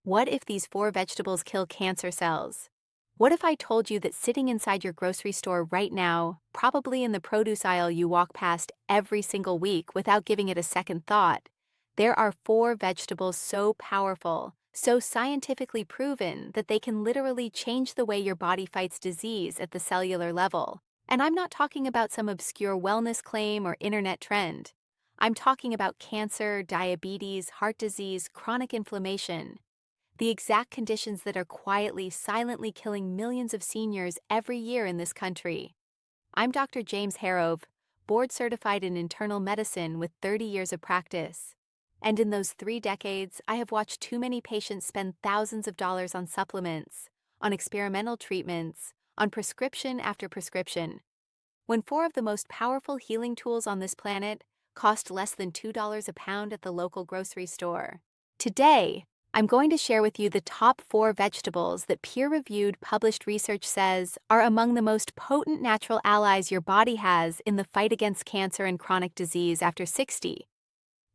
What if these 4 vegetables kill cancer cells? What if I told you that sitting inside your grocery store right now, probably in the produce aisle you walk past every single week without giving it a second thought, there are 4 vegetables so powerful, so scientifically proven that they can literally change the way your body fights disease at the cellular level? And I'm not talking about some obscure wellness claim or internet trend. I'm talking about cancer, diabetes, heart disease, chronic inflammation. The exact conditions that are quietly, silently killing millions of seniors every year in this country. I'm Dr. James Harrove, board-certified in internal medicine with 30 years of practice. And in those 3 decades, I have watched too many patients spend thousands of dollars on supplements, on experimental treatments, on prescription after prescription, when 4 of the most powerful healing tools on this planet cost less than $2 a pound at the local grocery store. Today, I'm going to share with you the top 4 vegetables that peer-reviewed published research says are among the most potent natural allies your body has in the fight against cancer and chronic disease after 60.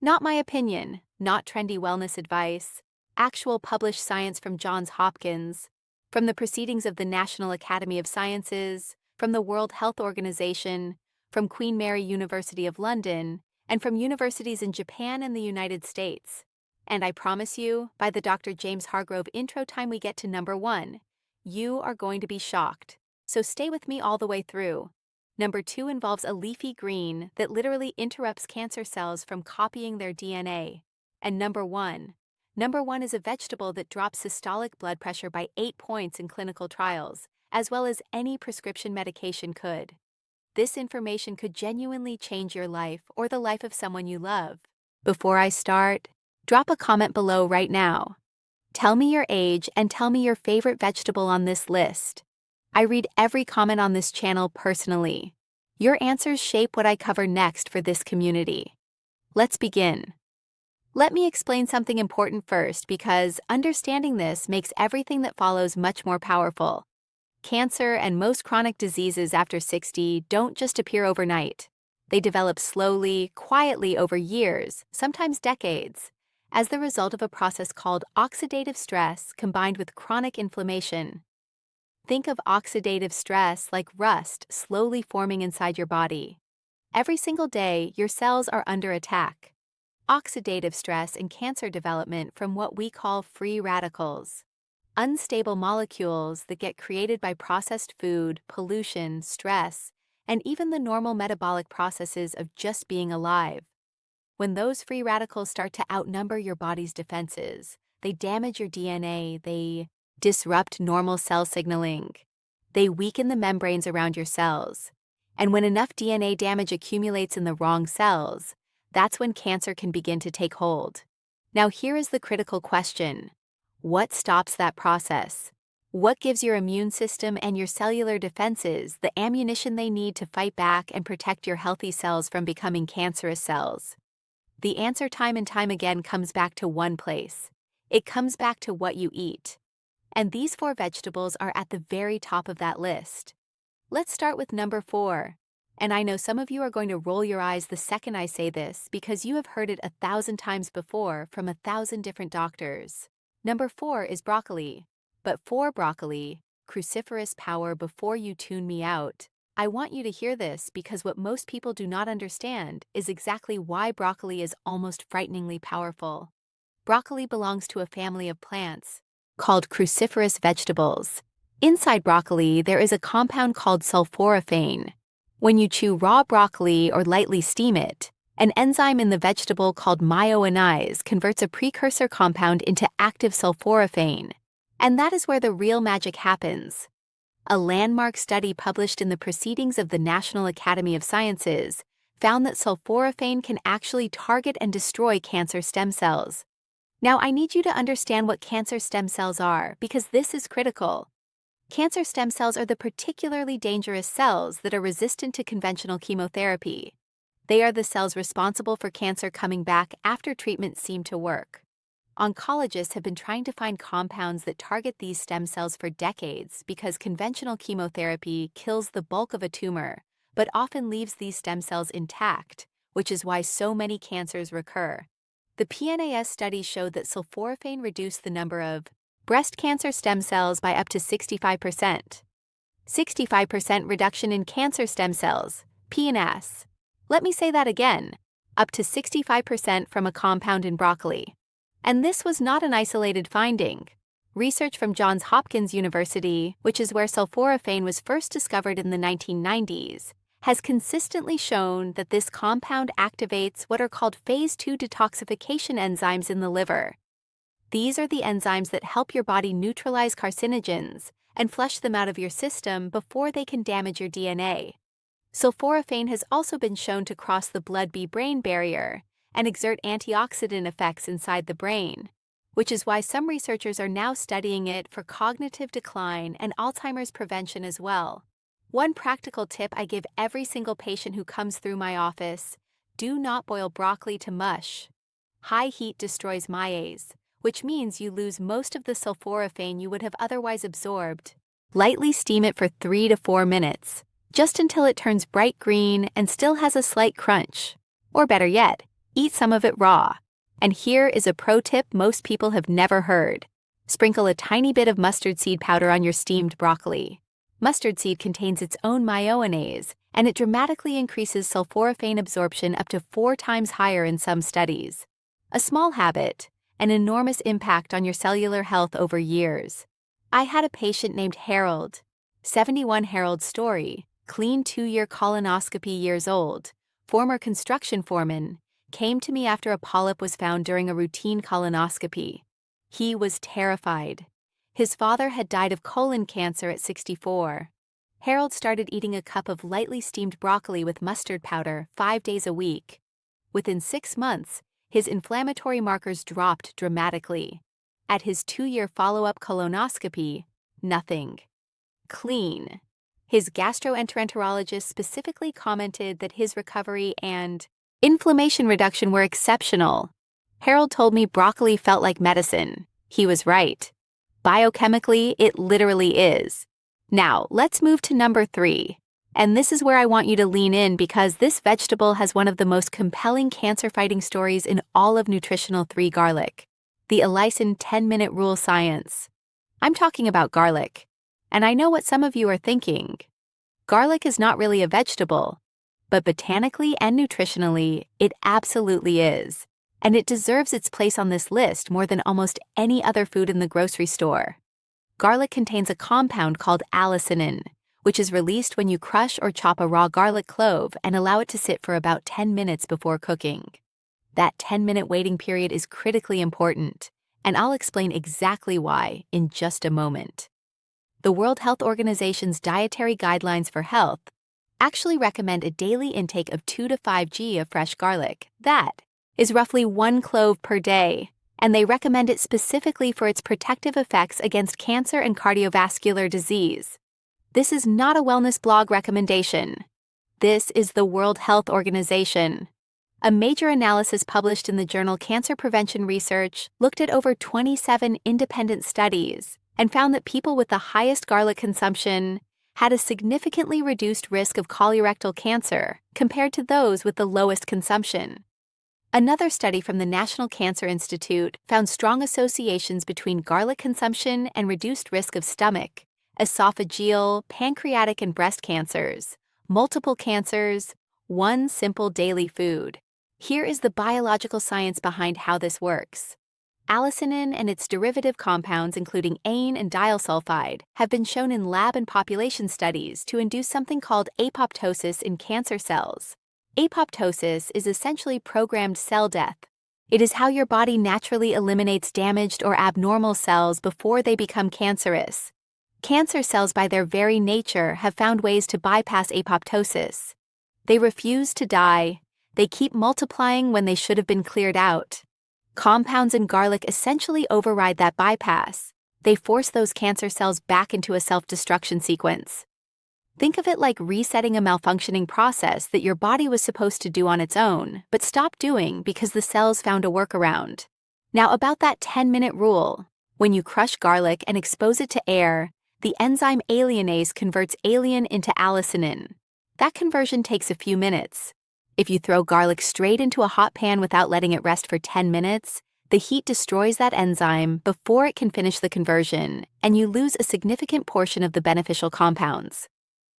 Not my opinion, not trendy wellness advice, actual published science from Johns Hopkins, from the proceedings of the National Academy of Sciences, from the World Health Organization, from Queen Mary University of London, and from universities in Japan and the United States. And I promise you, by the Dr. James Hargrove intro time we get to number 1, you are going to be shocked. So stay with me all the way through. Number 2 involves a leafy green that literally interrupts cancer cells from copying their DNA. And number 1 is a vegetable that drops systolic blood pressure by 8 points in clinical trials, as well as any prescription medication could. This information could genuinely change your life or the life of someone you love. Before I start, drop a comment below right now. Tell me your age and tell me your favorite vegetable on this list. I read every comment on this channel personally. Your answers shape what I cover next for this community. Let's begin. Let me explain something important first because understanding this makes everything that follows much more powerful. Cancer and most chronic diseases after 60 don't just appear overnight. They develop slowly, quietly over years, sometimes decades, as the result of a process called oxidative stress combined with chronic inflammation. Think of oxidative stress like rust slowly forming inside your body. Every single day, your cells are under attack. Oxidative stress and cancer development from what we call free radicals. Unstable molecules that get created by processed food, pollution, stress, and even the normal metabolic processes of just being alive. When those free radicals start to outnumber your body's defenses, they damage your DNA, they disrupt normal cell signaling, they weaken the membranes around your cells. And when enough DNA damage accumulates in the wrong cells, that's when cancer can begin to take hold. Now here is the critical question. What stops that process? What gives your immune system and your cellular defenses the ammunition they need to fight back and protect your healthy cells from becoming cancerous cells? The answer time and time again comes back to one place. It comes back to what you eat. And these 4 vegetables are at the very top of that list. Let's start with number 4. And I know some of you are going to roll your eyes the second I say this because you have heard it 1,000 times before from 1,000 different doctors. Number 4 is broccoli. But for broccoli, cruciferous power before you tune me out, I want you to hear this because what most people do not understand is exactly why broccoli is almost frighteningly powerful. Broccoli belongs to a family of plants called cruciferous vegetables. Inside broccoli, there is a compound called sulforaphane. When you chew raw broccoli or lightly steam it, an enzyme in the vegetable called myoinase converts a precursor compound into active sulforaphane. And that is where the real magic happens. A landmark study published in the Proceedings of the National Academy of Sciences found that sulforaphane can actually target and destroy cancer stem cells. Now, I need you to understand what cancer stem cells are because this is critical. Cancer stem cells are the particularly dangerous cells that are resistant to conventional chemotherapy. They are the cells responsible for cancer coming back after treatments seem to work. Oncologists have been trying to find compounds that target these stem cells for decades because conventional chemotherapy kills the bulk of a tumor, but often leaves these stem cells intact, which is why so many cancers recur. The PNAS study showed that sulforaphane reduced the number of breast cancer stem cells by up to 65%. 65% reduction in cancer stem cells, PNAS. Let me say that again, up to 65% from a compound in broccoli. And this was not an isolated finding. Research from Johns Hopkins University, which is where sulforaphane was first discovered in the 1990s, has consistently shown that this compound activates what are called phase 2 detoxification enzymes in the liver. These are the enzymes that help your body neutralize carcinogens and flush them out of your system before they can damage your DNA. Sulforaphane has also been shown to cross the blood-brain barrier and exert antioxidant effects inside the brain, which is why some researchers are now studying it for cognitive decline and Alzheimer's prevention as well. One practical tip I give every single patient who comes through my office: do not boil broccoli to mush. High heat destroys maize, which means you lose most of the sulforaphane you would have otherwise absorbed. Lightly steam it for 3 to 4 minutes, just until it turns bright green and still has a slight crunch. Or better yet, eat some of it raw. And here is a pro tip most people have never heard. Sprinkle a tiny bit of mustard seed powder on your steamed broccoli. Mustard seed contains its own myoinase, and it dramatically increases sulforaphane absorption up to 4 times higher in some studies. A small habit, an enormous impact on your cellular health over years. I had a patient named Harold. 71 Harold's story, clean 2-year colonoscopy years old, former construction foreman, came to me after a polyp was found during a routine colonoscopy. He was terrified. His father had died of colon cancer at 64. Harold started eating a cup of lightly steamed broccoli with mustard powder 5 days a week. Within 6 months, his inflammatory markers dropped dramatically. At his 2-year follow-up colonoscopy, nothing. Clean. His gastroenterologist specifically commented that his recovery and inflammation reduction were exceptional. Harold told me broccoli felt like medicine. He was right. Biochemically, it literally is. Now, let's move to number 3. And this is where I want you to lean in because this vegetable has one of the most compelling cancer-fighting stories in all of nutritional 3 garlic. The allicin 10-minute rule science. I'm talking about garlic. And I know what some of you are thinking. Garlic is not really a vegetable, but botanically and nutritionally, it absolutely is. And it deserves its place on this list more than almost any other food in the grocery store. Garlic contains a compound called allicin, which is released when you crush or chop a raw garlic clove and allow it to sit for about 10 minutes before cooking. That 10-minute waiting period is critically important, and I'll explain exactly why in just a moment. The World Health Organization's dietary guidelines for health actually recommend a daily intake of 2 to 5 g of fresh garlic. That is roughly 1 clove per day, and they recommend it specifically for its protective effects against cancer and cardiovascular disease. This is not a wellness blog recommendation. This is the World Health Organization. A major analysis published in the journal Cancer Prevention Research looked at over 27 independent studies and found that people with the highest garlic consumption had a significantly reduced risk of colorectal cancer compared to those with the lowest consumption. Another study from the National Cancer Institute found strong associations between garlic consumption and reduced risk of stomach, esophageal, pancreatic, and breast cancers, multiple cancers, one simple daily food. Here is the biological science behind how this works. Allicin and its derivative compounds, including aine and dialsulfide, have been shown in lab and population studies to induce something called apoptosis in cancer cells. Apoptosis is essentially programmed cell death. It is how your body naturally eliminates damaged or abnormal cells before they become cancerous. Cancer cells, by their very nature, have found ways to bypass apoptosis. They refuse to die. They keep multiplying when they should have been cleared out. Compounds in garlic essentially override that bypass. They force those cancer cells back into a self-destruction sequence. Think of it like resetting a malfunctioning process that your body was supposed to do on its own, but stopped doing because the cells found a workaround. Now, about that 10-minute rule. When you crush garlic and expose it to air, the enzyme alienase converts alliin into allicin. That conversion takes a few minutes. If you throw garlic straight into a hot pan without letting it rest for 10 minutes, the heat destroys that enzyme before it can finish the conversion, and you lose a significant portion of the beneficial compounds.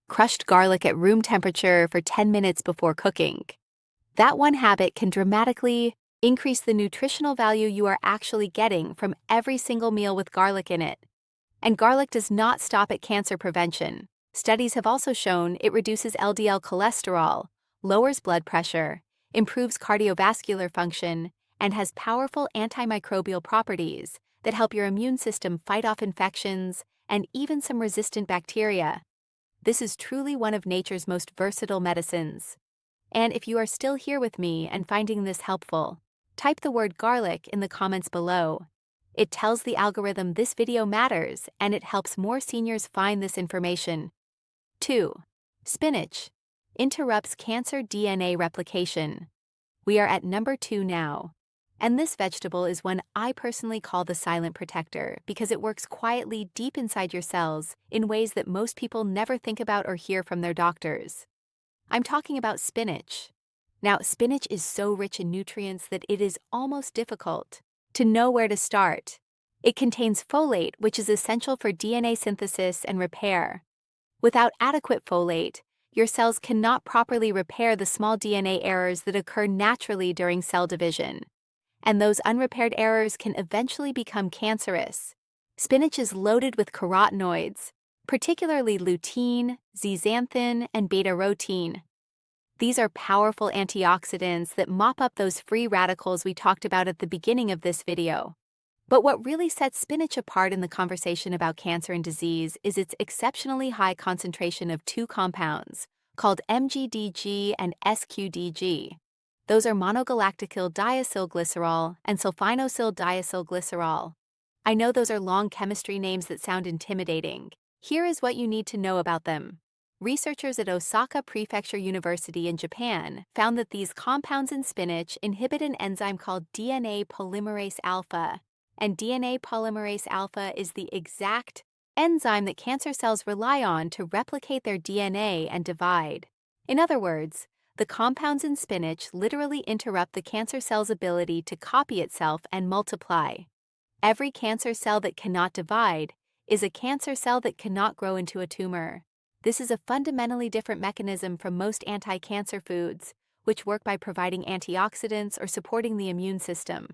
Crushed garlic at room temperature for 10 minutes before cooking. That one habit can dramatically increase the nutritional value you are actually getting from every single meal with garlic in it. And garlic does not stop at cancer prevention. Studies have also shown it reduces LDL cholesterol, lowers blood pressure, improves cardiovascular function, and has powerful antimicrobial properties that help your immune system fight off infections and even some resistant bacteria. This is truly one of nature's most versatile medicines. And if you are still here with me and finding this helpful, type the word garlic in the comments below. It tells the algorithm this video matters and it helps more seniors find this information. 2. Spinach. Interrupts cancer DNA replication. We are at number 2 now. And this vegetable is one I personally call the silent protector because it works quietly deep inside your cells in ways that most people never think about or hear from their doctors. I'm talking about spinach. Now, spinach is so rich in nutrients that it is almost difficult to know where to start. It contains folate, which is essential for DNA synthesis and repair. Without adequate folate, your cells cannot properly repair the small DNA errors that occur naturally during cell division. And those unrepaired errors can eventually become cancerous. Spinach is loaded with carotenoids, particularly lutein, zeaxanthin, and beta-carotin. These are powerful antioxidants that mop up those free radicals we talked about at the beginning of this video. But what really sets spinach apart in the conversation about cancer and disease is its exceptionally high concentration of two compounds, called MGDG and SQDG. Those are monogalactyl diacylglycerol and sulfinosyl diacylglycerol. I know those are long chemistry names that sound intimidating. Here is what you need to know about them. Researchers at Osaka Prefecture University in Japan found that these compounds in spinach inhibit an enzyme called DNA polymerase alpha, and DNA polymerase alpha is the exact enzyme that cancer cells rely on to replicate their DNA and divide. In other words, the compounds in spinach literally interrupt the cancer cell's ability to copy itself and multiply. Every cancer cell that cannot divide is a cancer cell that cannot grow into a tumor. This is a fundamentally different mechanism from most anti-cancer foods, which work by providing antioxidants or supporting the immune system.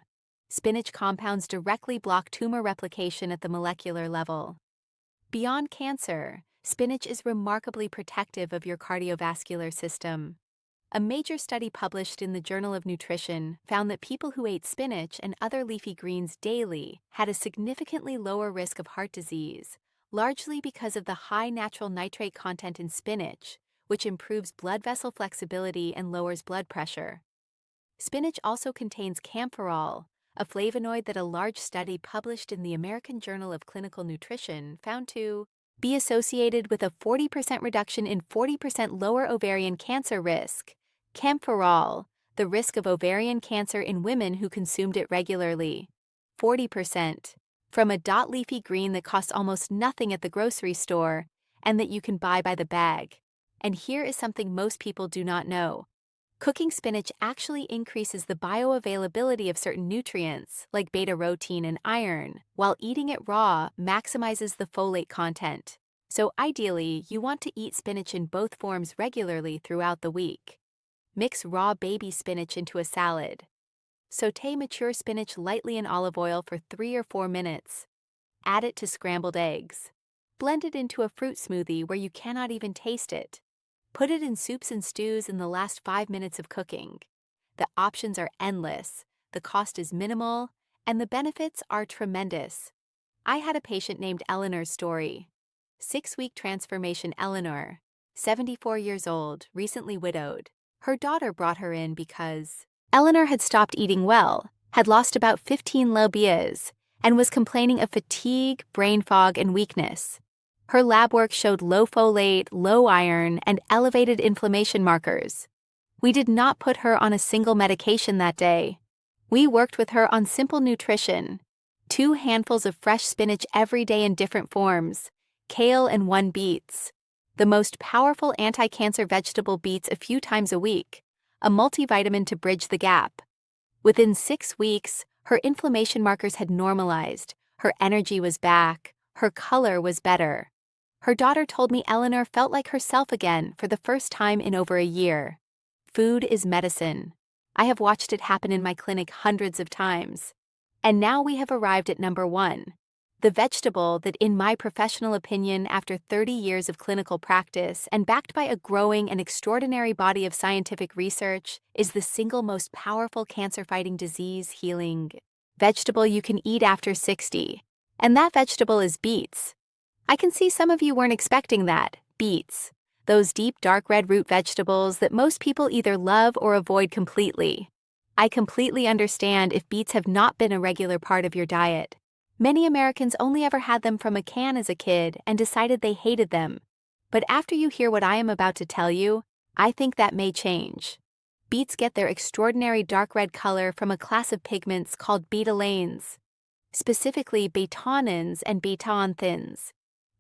Spinach compounds directly block tumor replication at the molecular level. Beyond cancer, spinach is remarkably protective of your cardiovascular system. A major study published in the Journal of Nutrition found that people who ate spinach and other leafy greens daily had a significantly lower risk of heart disease, largely because of the high natural nitrate content in spinach, which improves blood vessel flexibility and lowers blood pressure. Spinach also contains camphorol, a flavonoid that a large study published in the American Journal of Clinical Nutrition found to be associated with a 40% reduction in 40% lower ovarian cancer risk. Camphorol, the risk of ovarian cancer in women who consumed it regularly. 40%. From a dot leafy green that costs almost nothing at the grocery store and that you can buy by the bag. And here is something most people do not know. Cooking spinach actually increases the bioavailability of certain nutrients, like beta-carotin and iron, while eating it raw maximizes the folate content. So ideally, you want to eat spinach in both forms regularly throughout the week. Mix raw baby spinach into a salad. Sauté mature spinach lightly in olive oil for 3 or 4 minutes. Add it to scrambled eggs. Blend it into a fruit smoothie where you cannot even taste it. Put it in soups and stews in the last 5 minutes of cooking. The options are endless, the cost is minimal, and the benefits are tremendous. I had a patient named Eleanor's story. 6-week transformation Eleanor, 74 years old, recently widowed. Her daughter brought her in because Eleanor had stopped eating well, had lost about 15 lbs, and was complaining of fatigue, brain fog, and weakness. Her lab work showed low folate, low iron, and elevated inflammation markers. We did not put her on a single medication that day. We worked with her on simple nutrition. 2 handfuls of fresh spinach every day in different forms, kale and 1 beets. The most powerful anti-cancer vegetable beets a few times a week. a multivitamin to bridge the gap. Within 6 weeks, her inflammation markers had normalized, her energy was back, her color was better. Her daughter told me Eleanor felt like herself again for the first time in over a year. Food is medicine. I have watched it happen in my clinic hundreds of times. And now we have arrived at number 1. The vegetable that, in my professional opinion, after 30 years of clinical practice and backed by a growing and extraordinary body of scientific research, is the single most powerful cancer-fighting disease-healing vegetable you can eat after 60. And that vegetable is beets. I can see some of you weren't expecting that. Beets. Those deep dark red root vegetables that most people either love or avoid completely. I completely understand if beets have not been a regular part of your diet. Many Americans only ever had them from a can as a kid and decided they hated them. But after you hear what I am about to tell you, I think that may change. Beets get their extraordinary dark red color from a class of pigments called betalains, specifically betanins and beta-anthins.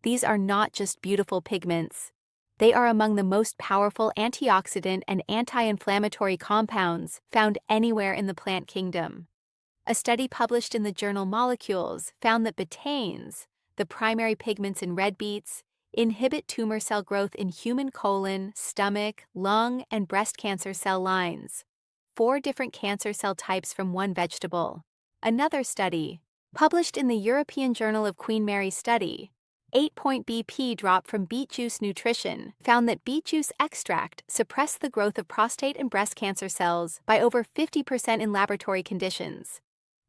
These are not just beautiful pigments. They are among the most powerful antioxidant and anti-inflammatory compounds found anywhere in the plant kingdom. A study published in the journal Molecules found that betaines, the primary pigments in red beets, inhibit tumor cell growth in human colon, stomach, lung, and breast cancer cell lines. 4 different cancer cell types from one vegetable. Another study, published in the European Journal of Queen Mary Study, 8-point BP drop from beet juice nutrition found that beet juice extract suppressed the growth of prostate and breast cancer cells by over 50% in laboratory conditions.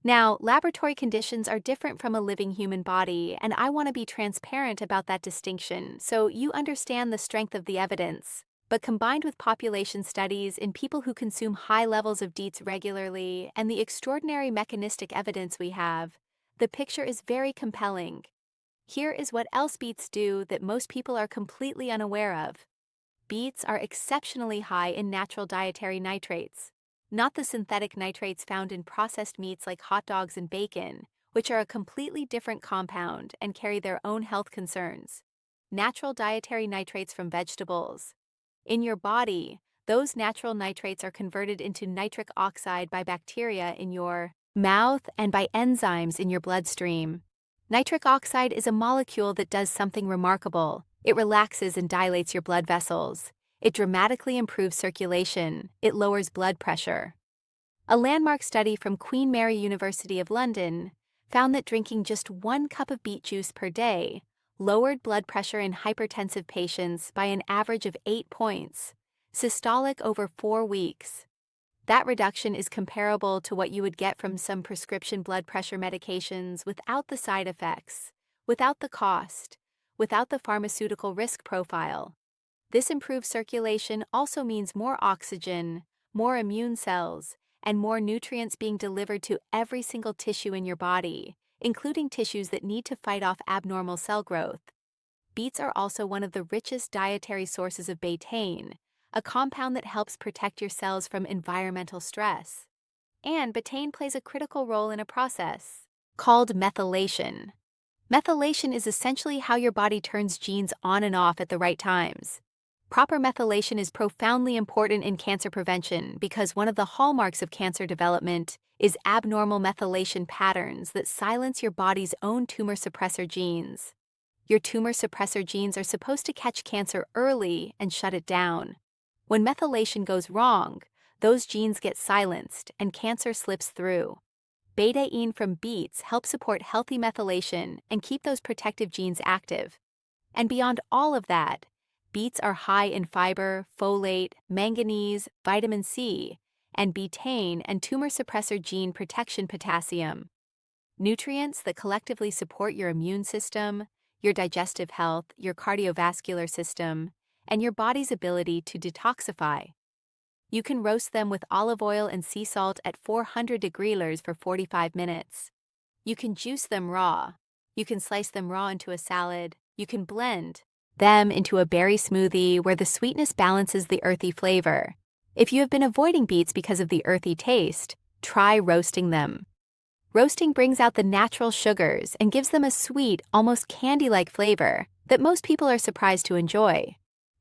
Now, laboratory conditions are different from a living human body, and I want to be transparent about that distinction so you understand the strength of the evidence. But combined with population studies in people who consume high levels of beets regularly and the extraordinary mechanistic evidence we have, the picture is very compelling. Here is what else beets do that most people are completely unaware of. Beets are exceptionally high in natural dietary nitrates. Not the synthetic nitrates found in processed meats like hot dogs and bacon, which are a completely different compound and carry their own health concerns. Natural dietary nitrates from vegetables. In your body, those natural nitrates are converted into nitric oxide by bacteria in your mouth and by enzymes in your bloodstream. Nitric oxide is a molecule that does something remarkable. It relaxes and dilates your blood vessels. It dramatically improves circulation. It lowers blood pressure. A landmark study from Queen Mary University of London found that drinking just 1 cup of beet juice per day lowered blood pressure in hypertensive patients by an average of 8 points, systolic over 4 weeks. That reduction is comparable to what you would get from some prescription blood pressure medications without the side effects, without the cost, without the pharmaceutical risk profile. This improved circulation also means more oxygen, more immune cells, and more nutrients being delivered to every single tissue in your body, including tissues that need to fight off abnormal cell growth. Beets are also one of the richest dietary sources of betaine, a compound that helps protect your cells from environmental stress. And betaine plays a critical role in a process called methylation. Methylation is essentially how your body turns genes on and off at the right times. Proper methylation is profoundly important in cancer prevention because one of the hallmarks of cancer development is abnormal methylation patterns that silence your body's own tumor suppressor genes. Your tumor suppressor genes are supposed to catch cancer early and shut it down. When methylation goes wrong, those genes get silenced and cancer slips through. Betaine from beets helps support healthy methylation and keep those protective genes active. And beyond all of that, beets are high in fiber, folate, manganese, vitamin C, and betaine and tumor suppressor gene protection potassium. Nutrients that collectively support your immune system, your digestive health, your cardiovascular system, and your body's ability to detoxify. You can roast them with olive oil and sea salt at 400 degrees for 45 minutes. You can juice them raw. You can slice them raw into a salad. You can blend them into a berry smoothie where the sweetness balances the earthy flavor. If you have been avoiding beets because of the earthy taste, try roasting them. Roasting brings out the natural sugars and gives them a sweet, almost candy-like flavor that most people are surprised to enjoy.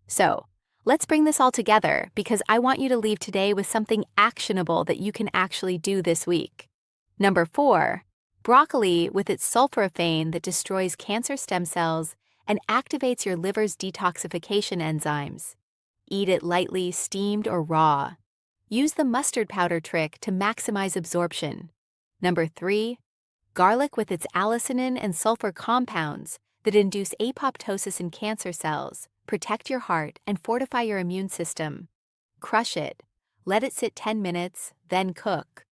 So, Let's bring this all together because I want you to leave today with something actionable that you can actually do this week. Number 4, broccoli with its sulforaphane that destroys cancer stem cells and activates your liver's detoxification enzymes. Eat it lightly, steamed or raw. Use the mustard powder trick to maximize absorption. Number 3, garlic with its allicinin and sulfur compounds that induce apoptosis in cancer cells, protect your heart, and fortify your immune system. Crush it. Let it sit 10 minutes, then cook.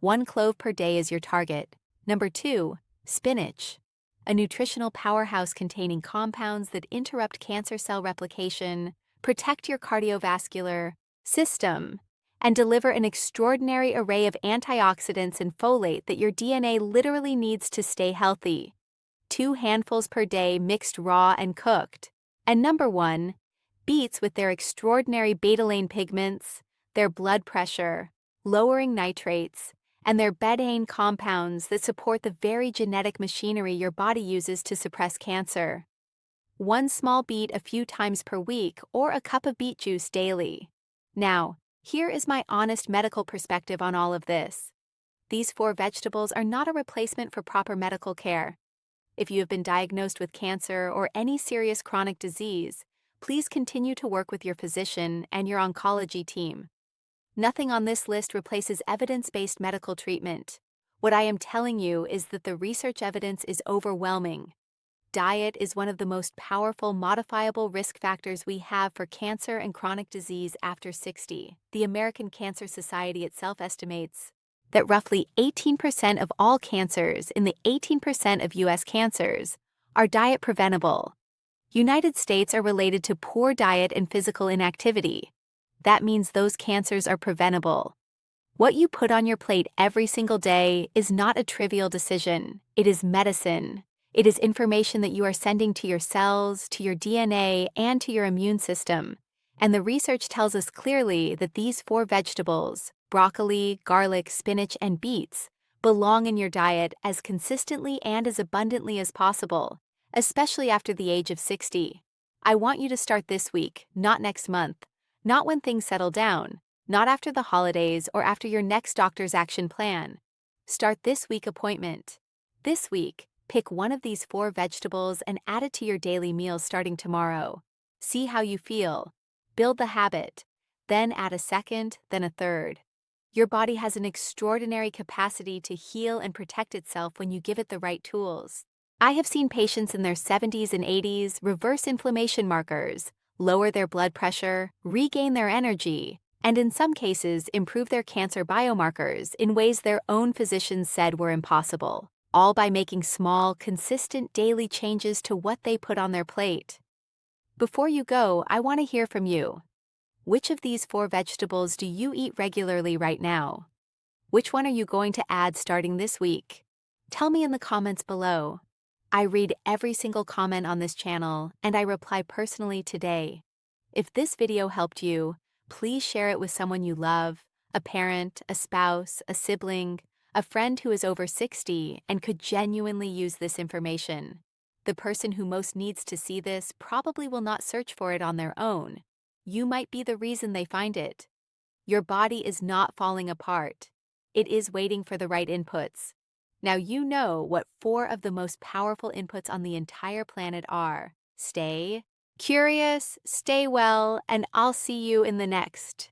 1 clove per day is your target. Number 2, spinach. A nutritional powerhouse containing compounds that interrupt cancer cell replication, protect your cardiovascular system, and deliver an extraordinary array of antioxidants and folate that your DNA literally needs to stay healthy. 2 handfuls per day mixed raw and cooked. And number 1, beets with their extraordinary betalain pigments, their blood pressure, lowering nitrates, and their betaine compounds that support the very genetic machinery your body uses to suppress cancer. 1 small beet a few times per week or a cup of beet juice daily. Now, here is my honest medical perspective on all of this. These 4 vegetables are not a replacement for proper medical care. If you have been diagnosed with cancer or any serious chronic disease, please continue to work with your physician and your oncology team. Nothing on this list replaces evidence-based medical treatment. What I am telling you is that the research evidence is overwhelming. Diet is one of the most powerful modifiable risk factors we have for cancer and chronic disease after 60. The American Cancer Society itself estimates that roughly 18% of all cancers in the 18% of U.S. cancers are diet preventable. United States are related to poor diet and physical inactivity. That means those cancers are preventable. What you put on your plate every single day is not a trivial decision. It is medicine. It is information that you are sending to your cells, to your DNA, and to your immune system. And the research tells us clearly that these 4 vegetables, broccoli, garlic, spinach, and beets, belong in your diet as consistently and as abundantly as possible, especially after the age of 60. I want you to start this week, not next month, not when things settle down, not after the holidays or after your next doctor's action plan. Start this week appointment. This week, pick one of these 4 vegetables and add it to your daily meals starting tomorrow. See how you feel. Build the habit. Then add a second, then a third. Your body has an extraordinary capacity to heal and protect itself when you give it the right tools. I have seen patients in their 70s and 80s reverse inflammation markers, lower their blood pressure, regain their energy, and in some cases improve their cancer biomarkers in ways their own physicians said were impossible, all by making small, consistent daily changes to what they put on their plate. Before you go, I want to hear from you. Which of these 4 vegetables do you eat regularly right now? Which one are you going to add starting this week? Tell me in the comments below. I read every single comment on this channel, and I reply personally today. If this video helped you, please share it with someone you love, a parent, a spouse, a sibling, a friend who is over 60 and could genuinely use this information. The person who most needs to see this probably will not search for it on their own. You might be the reason they find it. Your body is not falling apart. It is waiting for the right inputs. Now you know what 4 of the most powerful inputs on the entire planet are. Stay curious, stay well, and I'll see you in the next.